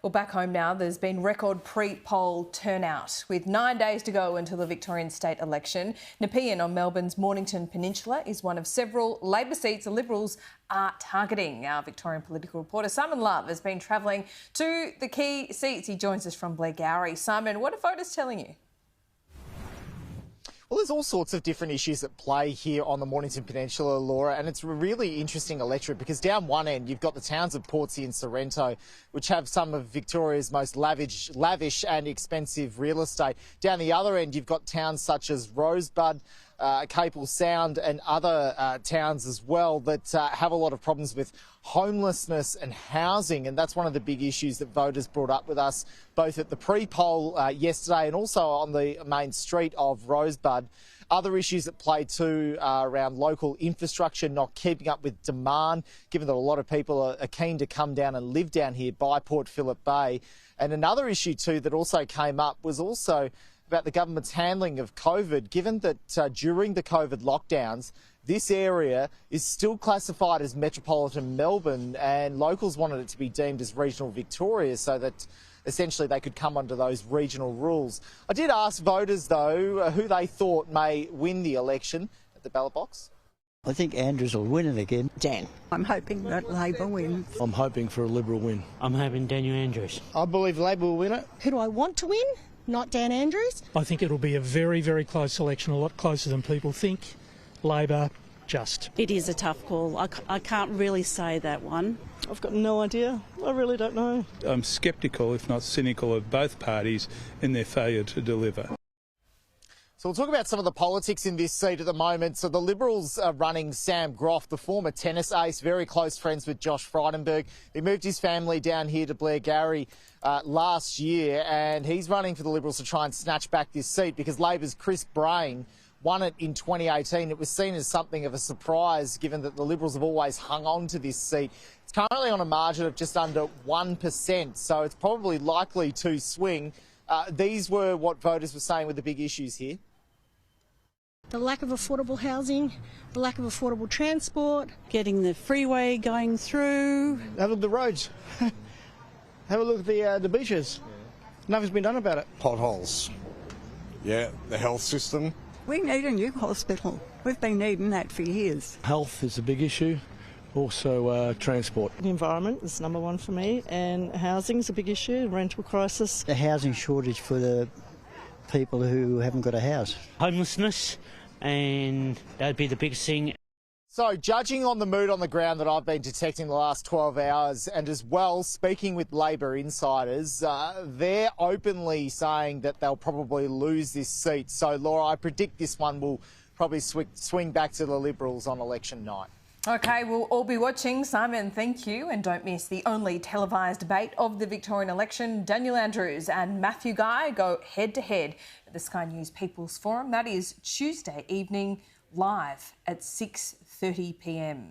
Well, back home now, there's been record pre-poll turnout. With 9 days to go until the Victorian state election, Nepean on Melbourne's Mornington Peninsula is one of several Labor seats the Liberals are targeting. Our Victorian political reporter Simon Love has been travelling to the key seats. He joins us from Blairgowrie. Simon, what are voters telling you? Well, there's all sorts of different issues at play here on the Mornington Peninsula, Laura, and it's a really interesting electorate because down one end you've got the towns of Portsea and Sorrento, which have some of Victoria's most lavish and expensive real estate. Down the other end you've got towns such as Rosebud, Capel Sound and other towns as well that have a lot of problems with homelessness and housing, and that's one of the big issues that voters brought up with us both at the pre-poll yesterday and also on the main street of Rosebud. Other issues at play too are around local infrastructure not keeping up with demand, given that a lot of people are keen to come down and live down here by Port Phillip Bay. And another issue too that also came up was also about the government's handling of COVID, given that during the COVID lockdowns, this area is still classified as metropolitan Melbourne and locals wanted it to be deemed as regional Victoria so that essentially they could come under those regional rules. I did ask voters, though, who they thought may win the election at the ballot box. I think Andrews will win it again. Dan. I'm hoping that Labor wins. I'm hoping for a Liberal win. I'm hoping Daniel Andrews. I believe Labor will win it. Who do I want to win? Not Dan Andrews. I think it'll be a very, very close election, a lot closer than people think. Labor, just. It is a tough call. I can't really say that one. I've got no idea. I really don't know. I'm sceptical, if not cynical, of both parties in their failure to deliver. So we'll talk about some of the politics in this seat at the moment. So the Liberals are running Sam Groff, the former tennis ace, very close friends with Josh Frydenberg. He moved his family down here to Blairgowrie last year, and he's running for the Liberals to try and snatch back this seat because Labor's Chris Brain won it in 2018. It was seen as something of a surprise given that the Liberals have always hung on to this seat. It's currently on a margin of just under 1%, so it's probably likely to swing. These were what voters were saying were the big issues here. The lack of affordable housing, the lack of affordable transport. Getting the freeway going through. Have a look at the roads. Have a look at the beaches. Nothing's been done about it. Potholes. Yeah, the health system. We need a new hospital. We've been needing that for years. Health is a big issue. Also transport. The environment is number one for me, and housing's a big issue, rental crisis. The housing shortage for the people who haven't got a house. Homelessness, and that'd be the biggest thing. So, judging on the mood on the ground that I've been detecting the last 12 hours, and as well speaking with Labor insiders, they're openly saying that they'll probably lose this seat. So, Laura, I predict this one will probably swing back to the Liberals on election night. OK, we'll all be watching. Simon, thank you. And don't miss the only televised debate of the Victorian election. Daniel Andrews and Matthew Guy go head-to-head at the Sky News People's Forum. That is Tuesday evening, live at 6:30 p.m.